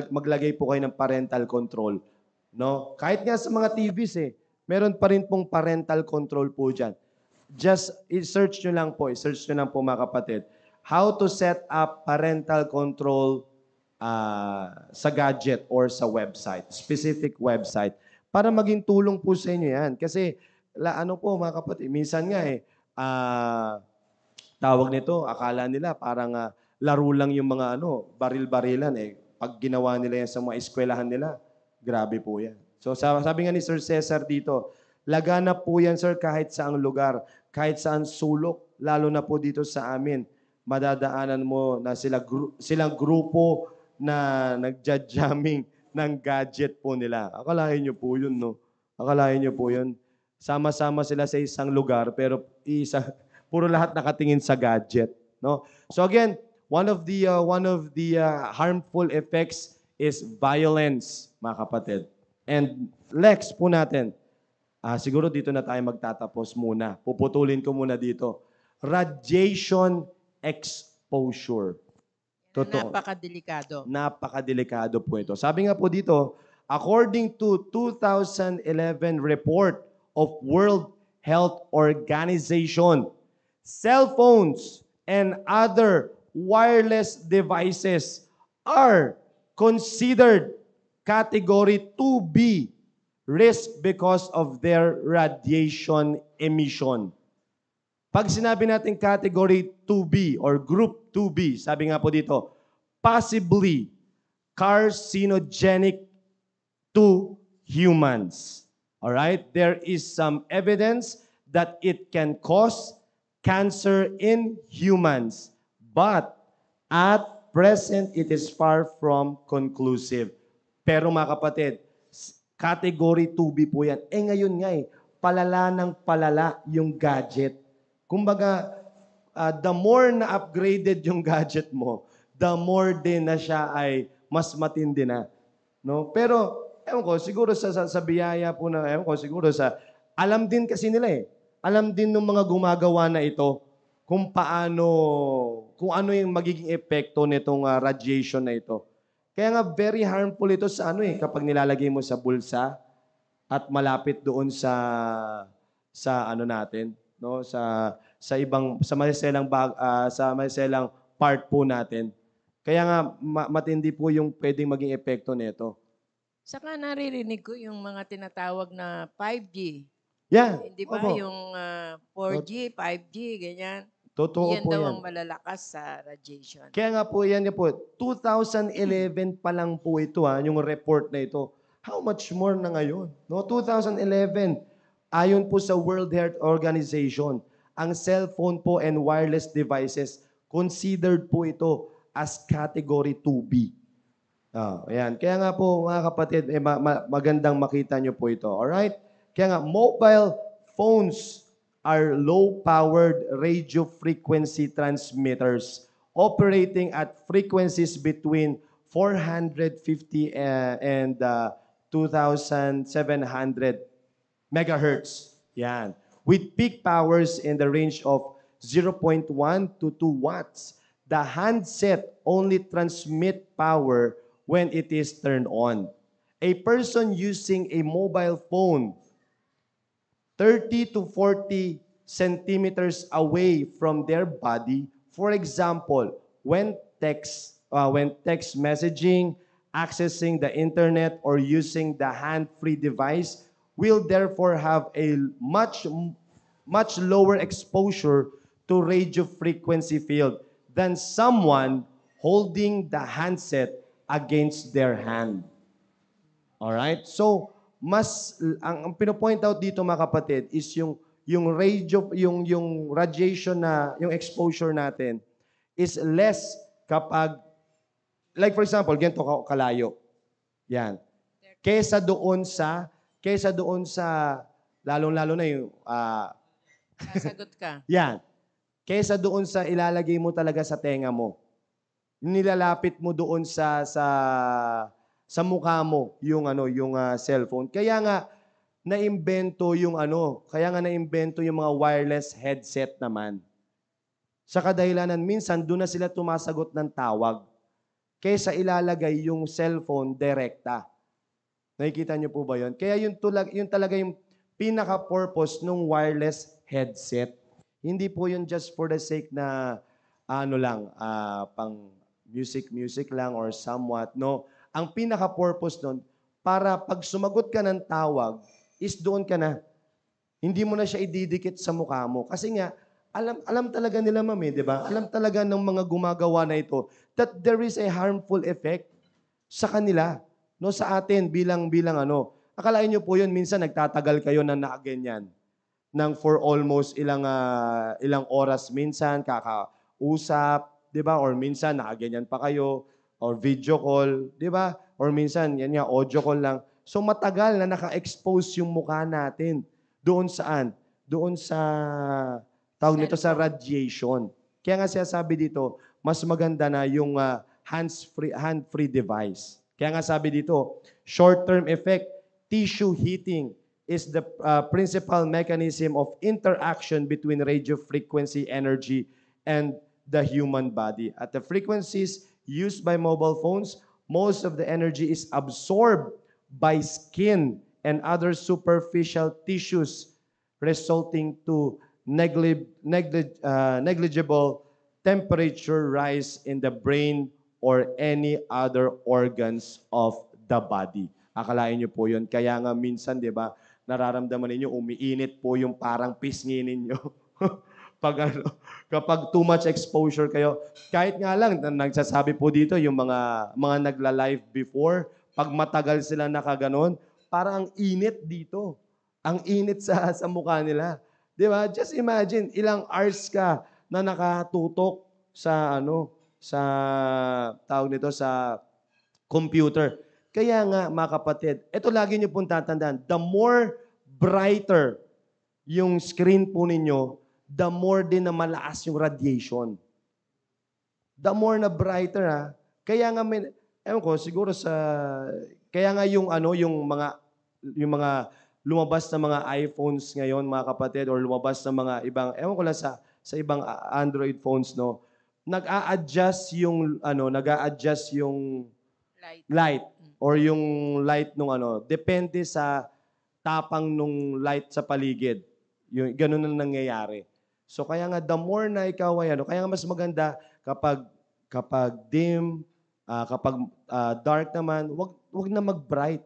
maglagay po kayo ng parental control 'no. Kahit nga sa mga TVs, eh, meron pa rin pong parental control po diyan. Just i-search nyo lang po, mga kapatid. How to set up parental control sa gadget or sa website, specific website. Para maging tulong po sa inyo yan. Kasi, ano po mga kapatid, minsan nga tawag nito, akala nila parang laro lang yung mga baril-barilan eh. Pag ginawa nila yan sa mga eskwelahan nila, grabe po yan. So sabi nga ni Sir Cesar dito, laganap po yan sir kahit saang lugar, kahit saan sulok, lalo na po dito sa amin. Madadaanan mo na silang grupo na nagja-jamming ng gadget po nila. Akalain nyo po yun, no? Akalain nyo po yun. Sama-sama sila sa isang lugar, pero puro lahat nakatingin sa gadget, no? So again, one of the harmful effects is violence, mga kapatid. And Lex po natin, siguro dito na tayo magtatapos muna. Puputulin ko muna dito. Radiation exposure. Totoo. Napakadelikado. Napakadelikado po ito. Sabi nga po dito, according to 2011 report of World Health Organization, cell phones and other wireless devices are considered category 2B risk because of their radiation emission. Pag sinabi natin category 2B or group 2B, sabi nga po dito, possibly carcinogenic to humans. All right? There is some evidence that it can cause cancer in humans, but at present, it is far from conclusive. Pero mga kapatid, category 2B po yan. Ngayon nga palala ng palala yung gadget. Kumbaga, the more na upgraded yung gadget mo, the more din na siya ay mas matindi na. No? Pero, ewan ko, siguro sa biyaya po na, ewan ko, siguro alam din kasi nila Alam din ng mga gumagawa na ito kung ano yung magiging epekto nitong radiation na ito. Kaya nga very harmful ito sa kapag nilalagay mo sa bulsa at malapit doon sa natin, no? Sa masiselang part po natin. Kaya nga matindi po yung pwedeng maging epekto nito. Saka naririnig ko yung mga tinatawag na 5G. Yeah. Hindi ba yung 4G, 5G, ganyan. Totoo Yan po daw yan. ang malalakas sa radiation. Kaya nga po yan po. 2011 pa lang po ito yung report na ito. How much more na ngayon? No, 2011. Ayon po sa World Health Organization, ang cellphone po and wireless devices considered po ito as category 2B. Ayan. Kaya nga po mga kapatid, magandang makita nyo po ito. Alright? Kaya nga, mobile phones are low-powered radio frequency transmitters operating at frequencies between 450 and 2,700 megahertz. Yan. With peak powers in the range of 0.1 to 2 watts. The handset only transmit power when it is turned on. A person using a mobile phone 30 to 40 centimeters away from their body, for example, when text messaging, accessing the internet, or using the hand-free device, will therefore have a much lower exposure to radio frequency field than someone holding the handset against their hand. All right? So, ang pino-point out dito mga kapatid is yung radiation yung exposure natin is less kapag, like for example, ganito kalayo. Yan. kesa doon sa lalong-lalo na yung Sasagot ka. yan, kesa doon sa ilalagay mo talaga sa tenga mo. Nilalapit mo doon sa mukha mo yung cellphone. Kaya nga naimbento yung mga wireless headset naman. Sa kadahilanan, minsan doon na sila tumasagot ng tawag kaysa ilalagay yung cellphone direkta. Nakikita niyo po ba yun? Kaya yun talaga yung pinaka-purpose ng wireless headset. Hindi po yun just for the sake na pang music lang or somewhat. No, ang pinaka-purpose nun, para pag sumagot ka ng tawag, is doon ka na. Hindi mo na siya ididikit sa mukha mo. Kasi nga, alam talaga nila, ma'am, di ba? Alam talaga ng mga gumagawa na ito that there is a harmful effect sa kanila, no, sa atin bilang Akalain niyo po yun, minsan nagtatagal kayo na nakaganyan nang for almost ilang oras minsan kakausap, 'di ba? Or minsan nakaganyan pa kayo or video call, 'di ba? Or minsan yan nga audio call lang. So matagal na naka-expose yung mukha natin doon saan? Doon sa tawag nito sa radiation. Kaya nga sabi dito, mas maganda na yung hand-free device. Kaya nga sabi dito, short-term effect, tissue heating is the principal mechanism of interaction between radio frequency energy and the human body. At the frequencies used by mobile phones, most of the energy is absorbed by skin and other superficial tissues, resulting to negligible temperature rise in the brain or any other organs of the body. Akalain niyo po yun. Kaya nga minsan, di ba, nararamdaman ninyo, umiinit po yung parang pisngi ninyo. Kapag too much exposure kayo. Kahit nga lang, nagsasabi po dito, yung mga nagla-live before, pag matagal sila nakaganon, parang ang init dito. Ang init sa mukha nila. Di ba? Just imagine, ilang hours ka na nakatutok sa tawag nito, sa computer. Kaya nga, mga kapatid, ito lagi niyo pong tatandaan, the more brighter yung screen po ninyo, the more din na malakas yung radiation. The more na brighter, Kaya nga, ewan ko, siguro kaya nga yung mga lumabas na mga iPhones ngayon, mga kapatid, or lumabas na mga ibang, ewan ko lang sa ibang Android phones, no, nag-a-adjust yung light or yung light nung depende sa tapang nung light sa paligid. Yung ganun na nangyayari. So kaya nga the more na ikaw ay kaya nga mas maganda kapag dim, kapag dark naman, wag na mag-bright.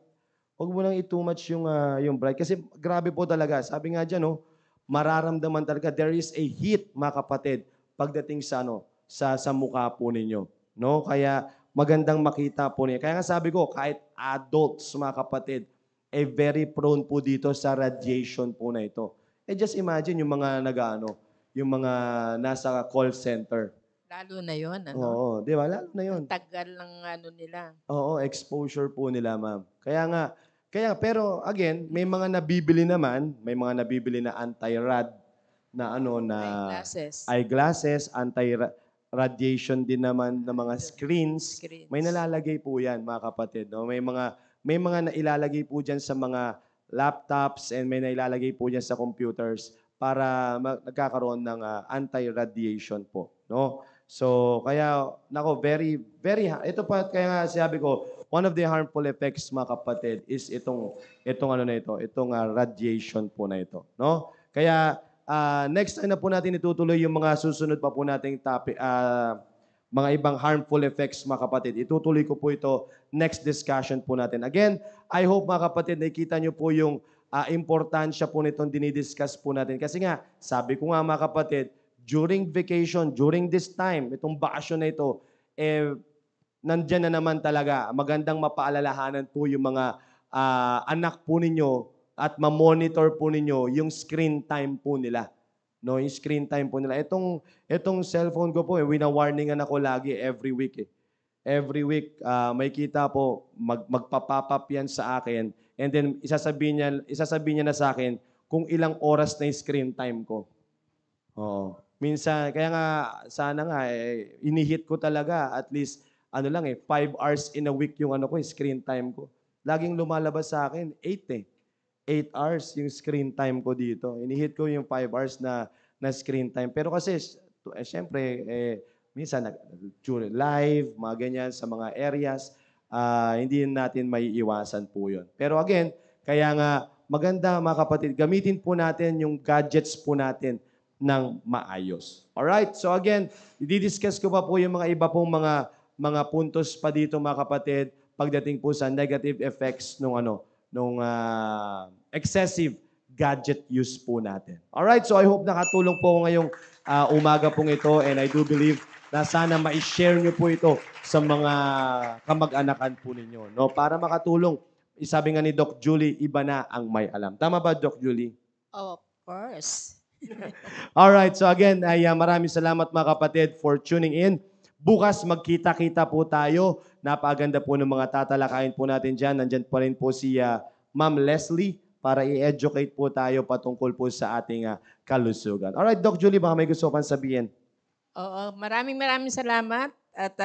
Wag mo nang i-too much yung bright kasi grabe po talaga. Sabi nga diyan, mararamdaman talaga there is a heat, mga kapatid, pagdating sa mukha po ninyo, no? Kaya magandang makita po niya. Kaya nga sabi ko, kahit adults, mga kapatid, very prone po dito sa radiation po na ito. Just imagine yung mga yung mga nasa call center. Lalo na yun, Oo, di ba? Lalo na yun. Ang tagal ng nila. Oo, exposure po nila, ma'am. Pero again, may mga nabibili na anti-rad na eyeglasses, anti-radiation din naman ng mga screens. May nalalagay po 'yan, mga kapatid, no? May mga nailalagay po diyan sa mga laptops and may nailalagay po diyan sa computers para nagkakaroon ng anti-radiation po, no? So, kaya very very ito pa kaya nga sabi ko, one of the harmful effects, mga kapatid, is itong radiation po na ito, no? Kaya next time na po natin itutuloy yung mga susunod pa po nating topic, mga ibang harmful effects, mga kapatid. Itutuloy ko po ito next discussion po natin. Again, I hope, mga kapatid, nakikita nyo po yung importansya po nitong dinidiscuss po natin. Kasi nga, sabi ko nga, mga kapatid, during vacation, during this time, itong bakasyon na ito, nandyan na naman talaga. Magandang mapaalalahanan po yung mga anak po ninyo at ma-monitor po ninyo yung screen time po nila. No, yung screen time po nila. Itong cellphone ko po, wina-warningan ako lagi every week. Every week, may kita po, magpa-pop up yan sa akin. And then, isasabihin niya na sa akin kung ilang oras na yung screen time ko. Oo. Minsan, kaya nga, sana nga, inihit ko talaga at least, 5 hours in a week yung screen time ko. Laging lumalabas sa akin, 8 eh. 8 hours yung screen time ko dito. Inihit ko yung 5 hours na screen time. Pero kasi, syempre, minsan, live, mga ganyan, sa mga areas, hindi natin may iwasan po yun. Pero again, kaya nga, maganda mga kapatid, gamitin po natin yung gadgets po natin ng maayos. Alright? So again, i-discuss ko pa po yung mga iba pong mga puntos pa dito mga kapatid pagdating po sa negative effects nung excessive gadget use po natin. Alright? So I hope nakatulong po ngayong umaga pong ito and I do believe na sana ma-share nyo po ito sa mga kamag-anakan po ninyo. No? Para makatulong, sabi nga ni Doc Julie, iba na ang may alam. Tama ba, Doc Julie? Of course. Alright, so again, maraming salamat mga kapatid for tuning in. Bukas magkita-kita po tayo. Napaganda po ng mga tatalakayin po natin dyan. Nandyan pa rin po si Ma'am Leslie para i-educate po tayo patungkol po sa ating kalusugan. Alright, Doc Julie, baka may gusto kang sabihin. Oo, maraming salamat at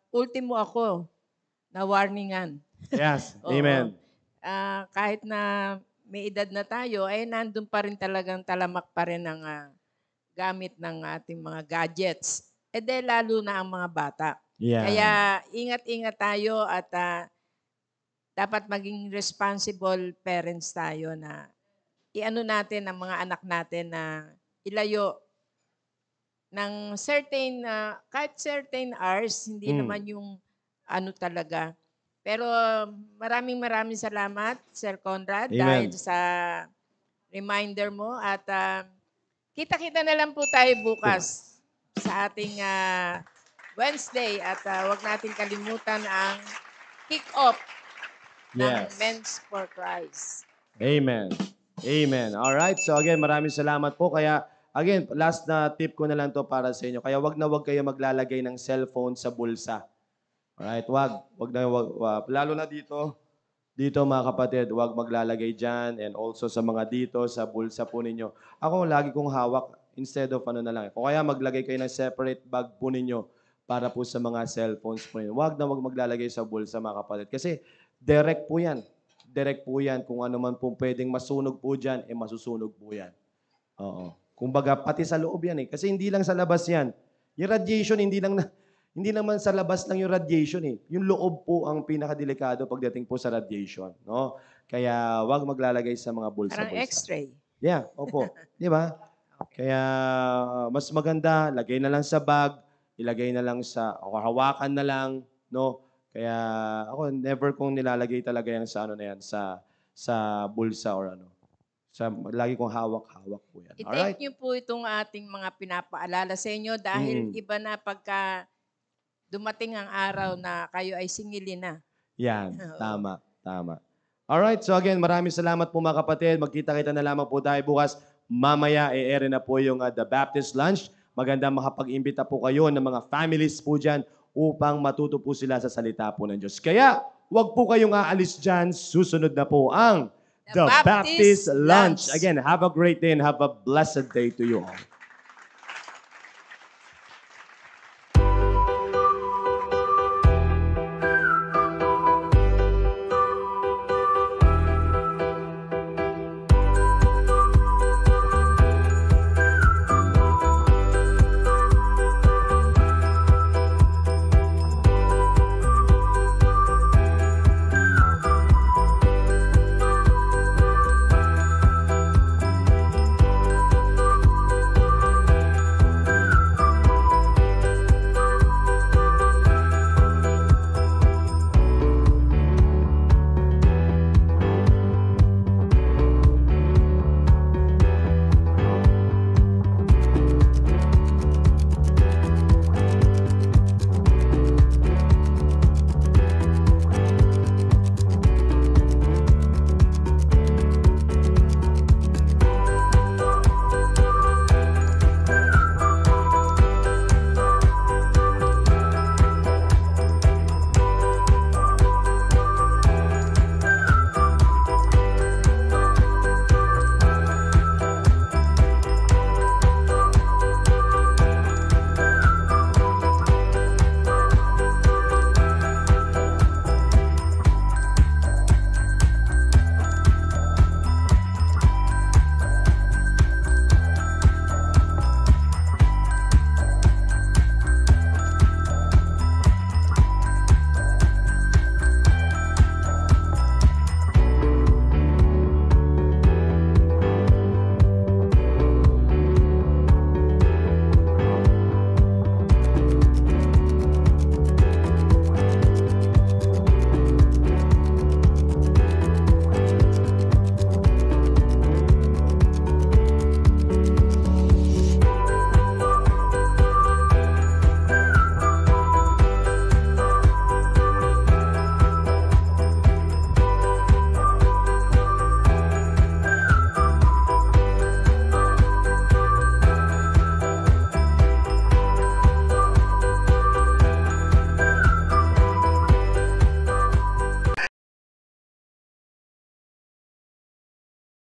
ultimo ako na warningan. Yes, Oo. amen. Kahit na may edad na tayo, ay nandun pa rin talagang talamak pa rin ang gamit ng ating mga gadgets. Lalo na ang mga bata. Yeah. Kaya ingat-ingat tayo at dapat maging responsible parents tayo na iano natin ang mga anak natin na ilayo ng kahit certain hours, hindi naman yung talaga. Pero maraming salamat, Sir Conrad, Amen. dahil sa reminder mo. At kita-kita na lang po tayo bukas sa ating Wednesday. At wag natin kalimutan ang kick-off ng Yes. Men's for Christ. Amen. Amen. All right. So again, maraming salamat po. Kaya again, last na tip ko na lang to para sa inyo. Kaya wag na wag kayo maglalagay ng cellphone sa bulsa. Alright, wag na wag. Lalo na dito mga kapatid, wag maglalagay diyan and also sa mga dito sa bulsa po ninyo. Ako lagi kong hawak instead of na lang. O kaya maglagay kayo ng separate bag po ninyo para po sa mga cellphones po ninyo. Wag na wag maglalagay sa bulsa mga kapatid kasi direct po 'yan. Direct po 'yan kung ano man po pwedeng masunog po diyan, masusunog po 'yan. Oo. Kumbaga pati sa loob 'yan kasi hindi lang sa labas 'yan. Yung radiation hindi naman sa labas lang yung radiation eh. Yung loob po ang pinakadelikado pagdating po sa radiation, no? Kaya wag maglalagay sa mga bulsa-bulsa. Parang X-ray. Yeah, opo. 'Di ba? Kaya mas maganda lagay na lang sa bag, ilagay na lang o hawakan na lang, no? Kaya ako never kong nilalagay talaga yan sa sa bulsa or lagi kong hawak-hawak po yan. I-take niyo po itong ating mga pinapaalala sa inyo dahil iba na pagka dumating ang araw na kayo ay singilin na. Yan, tama. Alright, so again, maraming salamat po mga kapatid. Magkita-kita na lamang po tayo bukas. Mamaya, i-air na po yung The Baptist Lunch. Maganda makapag-imbita po kayo ng mga families po dyan upang matuto po sila sa salita po ng Diyos. Kaya, wag po kayong aalis dyan. Susunod na po ang The Baptist Lunch. Again, have a great day and have a blessed day to you all.